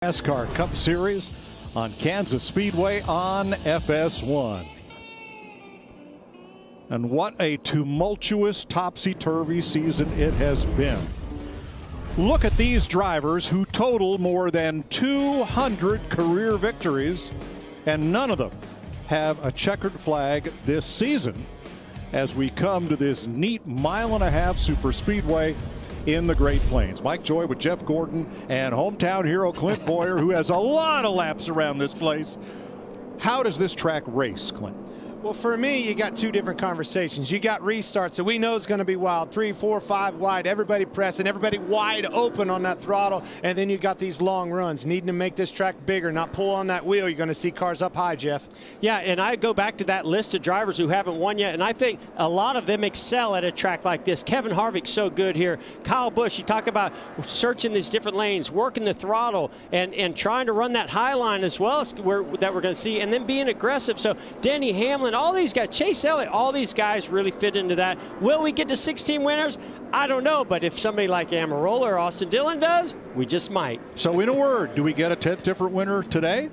NASCAR Cup Series on Kansas Speedway on FS1. And what a tumultuous, topsy-turvy season it has been. Look at these drivers who total more than 200 career victories, and none of them have a checkered flag this season as we come to this neat mile-and-a-half super speedway in the Great Plains. Mike Joy with Jeff Gordon and hometown hero Clint Boyer, who has a lot of laps around this place. How does this track race, Clint? Well, for me, you got two different conversations. You got restarts, so we know it's going to be wild. 3, 4, 5 wide, everybody pressing, everybody wide open on that throttle. And then you got these long runs, needing to make this track bigger, not pull on that wheel. You're going to see cars up high, Jeff. Yeah, and I go back to that list of drivers who haven't won yet, and I think a lot of them excel at a track like this. Kevin Harvick's so good here. Kyle Busch, you talk about searching these different lanes, working the throttle, and trying to run that high line as well as that we're going to see, and then being aggressive. So Denny Hamlin, all these guys, Chase Elliott, all these guys really fit into that. Will we get to 16 winners? I don't know, but if somebody like Amarola or Austin Dillon does, we just might. So in a word, do we get a 10th different winner today?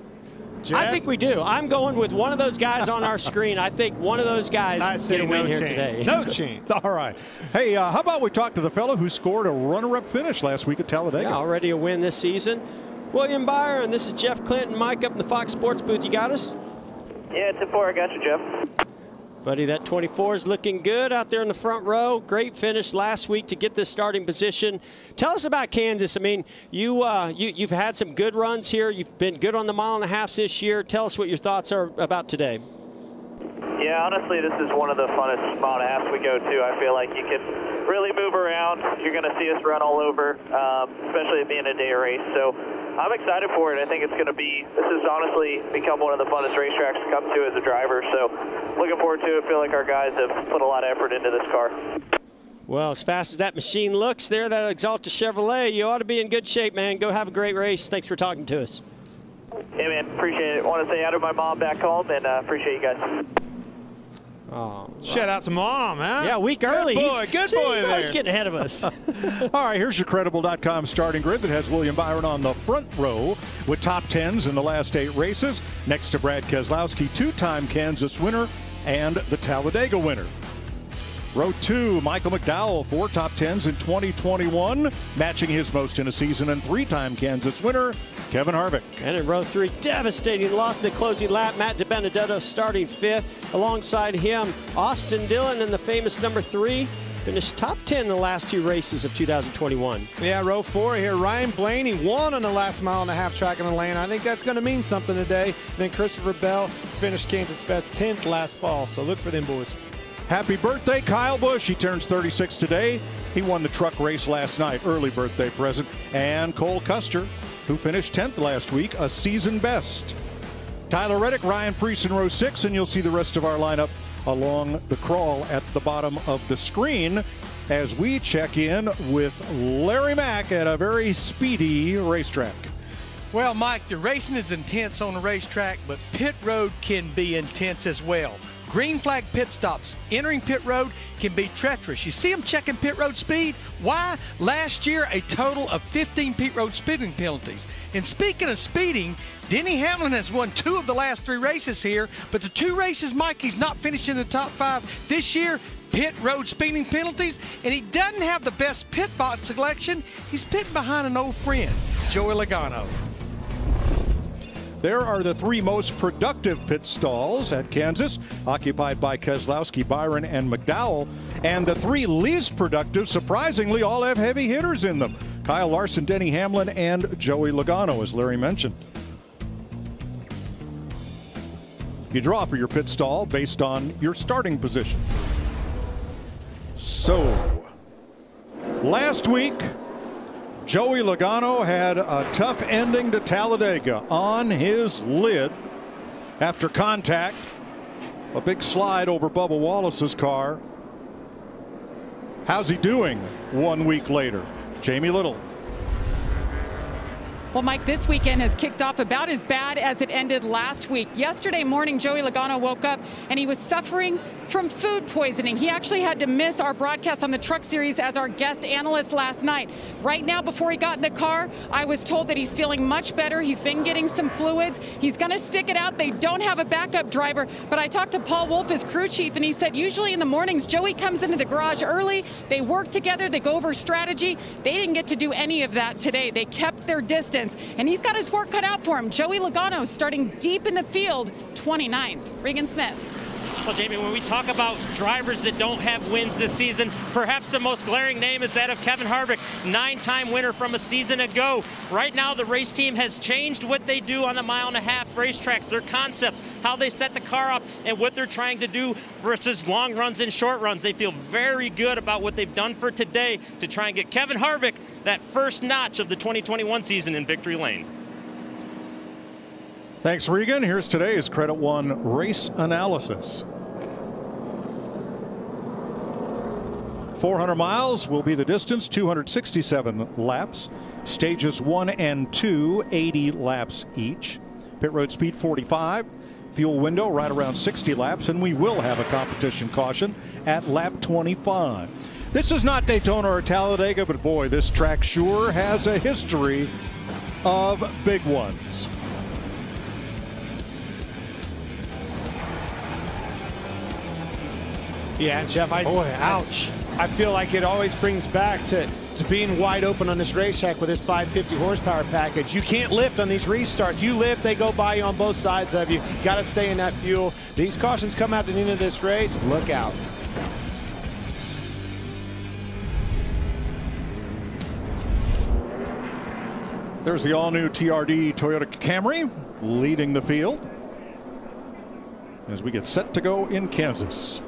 Jeff? I think we do. I'm going with one of those guys on our screen. I think one of those guys get a win here today. No chance. All right. Hey, how about we talk to the fellow who scored a runner-up finish last week at Talladega? Yeah, already a win this season. William Byron, and this is Jeff Clinton. Mike up in the Fox Sports booth. You got us? Yeah, 10-4. I got you, Jeff. Buddy, that 24 is looking good out there in the front row. Great finish last week to get this starting position. Tell us about Kansas. I mean, you've had some good runs here. You've been good on the mile-and-a-halfs this year. Tell us what your thoughts are about today. Yeah, honestly, this is one of the funnest mile-and-a-halfs we go to. I feel like you can really move around. You're going to see us run all over, especially it being a day race. So I'm excited for it. I think it's going to be, this has honestly become one of the funnest racetracks to come to as a driver. So looking forward to it. I feel like our guys have put a lot of effort into this car. Well, as fast as that machine looks there, that Exalta Chevrolet, you ought to be in good shape, man. Go have a great race. Thanks for talking to us. Hey, man, appreciate it. I want to say hi to my mom back home, and appreciate you guys. Oh, shout out to Mom, huh? Yeah, a week early. Good boy, good boy he's there. always getting ahead of us. All right, here's your Credible.com starting grid that has William Byron on the front row with top 10s in the last 8 races. Next to Brad Keselowski, 2-time Kansas winner and the Talladega winner. Row 2, Michael McDowell, 4 top 10s in 2021, matching his most in a season, and 3-time Kansas winner, Kevin Harvick. And in row 3, devastating loss in the closing lap. Matt DiBenedetto starting 5th. Alongside him, Austin Dillon in the famous number 3. Finished top 10 in the last 2 races of 2021. Yeah, row 4 here. Ryan Blaney won on the last mile-and-a-half track in the lane. I think that's going to mean something today. Then Christopher Bell finished Kansas best 10th last fall. So look for them, boys. Happy birthday, Kyle Busch. He turns 36 today. He won the truck race last night, early birthday present. And Cole Custer, who finished 10th last week, a season best. Tyler Reddick, Ryan Preece in row 6, and you'll see the rest of our lineup along the crawl at the bottom of the screen as we check in with Larry Mack at a very speedy racetrack. Well, Mike, the racing is intense on the racetrack, but pit road can be intense as well. Green flag pit stops entering pit road can be treacherous. You see them checking pit road speed. Why? Last year, a total of 15 pit road speeding penalties. And speaking of speeding, Denny Hamlin has won 2 of the last 3 races here, but the 2 races, Mike, he's not finished in the top 5 this year. Pit road speeding penalties, and he doesn't have the best pit box selection. He's pitting behind an old friend, Joey Logano. There are the 3 most productive pit stalls at Kansas, occupied by Keselowski, Byron, and McDowell. And the 3 least productive, surprisingly, all have heavy hitters in them. Kyle Larson, Denny Hamlin, and Joey Logano, as Larry mentioned. You draw for your pit stall based on your starting position. So, last week, Joey Logano had a tough ending to Talladega on his lid after contact. A big slide over Bubba Wallace's car. How's he doing 1 week later? Jamie Little. Well, Mike, this weekend has kicked off about as bad as it ended last week. Yesterday morning, Joey Logano woke up and he was suffering from food poisoning. He actually had to miss our broadcast on the Truck Series as our guest analyst last night. Right now, before he got in the car, I was told that he's feeling much better. He's been getting some fluids. He's going to stick it out. They don't have a backup driver, but I talked to Paul Wolf, his crew chief, and he said usually in the mornings, Joey comes into the garage early. They work together. They go over strategy. They didn't get to do any of that today. They kept their distance, and he's got his work cut out for him. Joey Logano starting deep in the field, 29th. Regan Smith. Well, Jamie, when we talk about drivers that don't have wins this season, perhaps the most glaring name is that of Kevin Harvick, 9-time winner from a season ago. Right now, the race team has changed what they do on the mile-and-a-half racetracks, their concepts, how they set the car up, and what they're trying to do versus long runs and short runs. They feel very good about what they've done for today to try and get Kevin Harvick that first notch of the 2021 season in victory lane. Thanks, Regan. Here's today's Credit One race analysis. 400 miles will be the distance, 267 laps. Stages 1 and 2, 80 laps each. Pit road speed 45. Fuel window right around 60 laps, and we will have a competition caution at lap 25. This is not Daytona or Talladega, but boy, this track sure has a history of big ones. Yeah, Jeff, ouch. I feel like it always brings back to being wide open on this racetrack with this 550 horsepower package. You can't lift on these restarts. You lift, they go by you on both sides of you. Got to stay in that fuel. These cautions come out at the end of this race. Look out. There's the all-new TRD Toyota Camry leading the field as we get set to go in Kansas.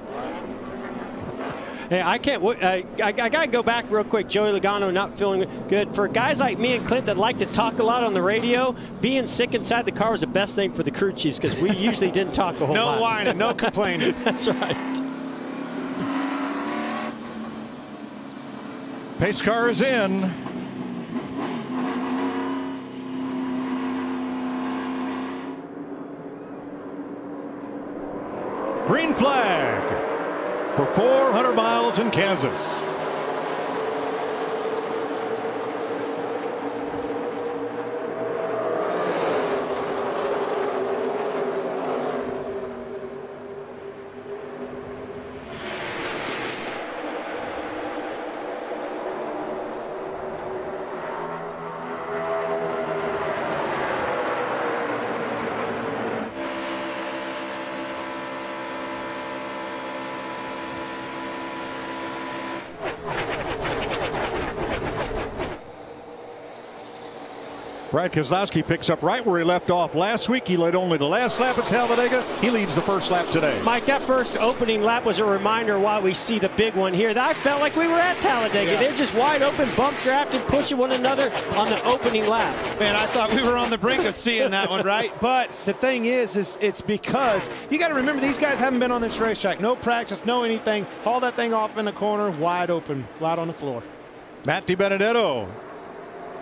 Hey, I can't. I got to go back real quick. Joey Logano not feeling good. For guys like me and Clint that like to talk a lot on the radio, being sick inside the car was the best thing for the crew chiefs because we usually didn't talk a whole lot. No whining, no complaining. That's right. Pace car is in. Green flag for 400 miles in Kansas. Brad Keselowski picks up right where he left off last week. He led only the last lap at Talladega. He leads the first lap today. Mike, that first opening lap was a reminder why we see the big one here. I felt like we were at Talladega. Yeah. They're just wide open, bump drafting, pushing one another on the opening lap. Man, I thought we were on the brink of seeing that one, right? But the thing is it's because you got to remember these guys haven't been on this racetrack. No practice, no anything. Haul that thing off in the corner, wide open, flat on the floor. Matt DiBenedetto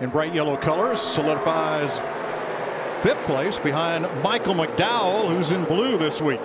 in bright yellow colors solidifies 5th place behind Michael McDowell, who's in blue this week.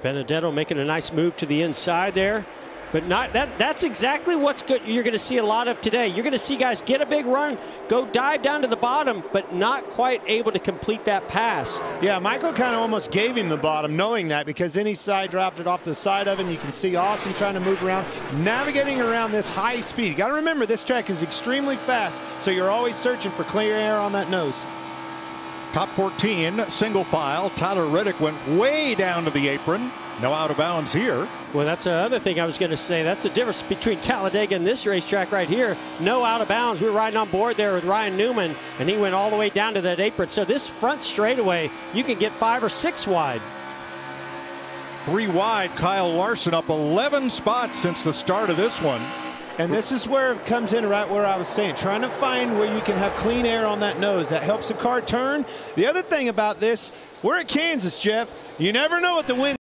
Benedetto making a nice move to the inside there, but not that's exactly what's good. You're going to see a lot of today. You're going to see guys get a big run, go dive down to the bottom, but not quite able to complete that pass. Yeah, Michael kind of almost gave him the bottom knowing that, because then he side drafted off the side of it. You can see Austin trying to move around, navigating around this high speed. You got to remember this track is extremely fast, so you're always searching for clear air on that nose. Top 14 single file. Tyler Reddick went way down to the apron. No out of bounds here. Well, that's the other thing I was going to say. That's the difference between Talladega and this racetrack right here. No out of bounds. We were riding on board there with Ryan Newman, and he went all the way down to that apron. So this front straightaway, you can get 5 or 6 wide. 3 wide. Kyle Larson up 11 spots since the start of this one. And this is where it comes in right where I was saying, trying to find where you can have clean air on that nose. That helps the car turn. The other thing about this, we're at Kansas, Jeff. You never know what the wind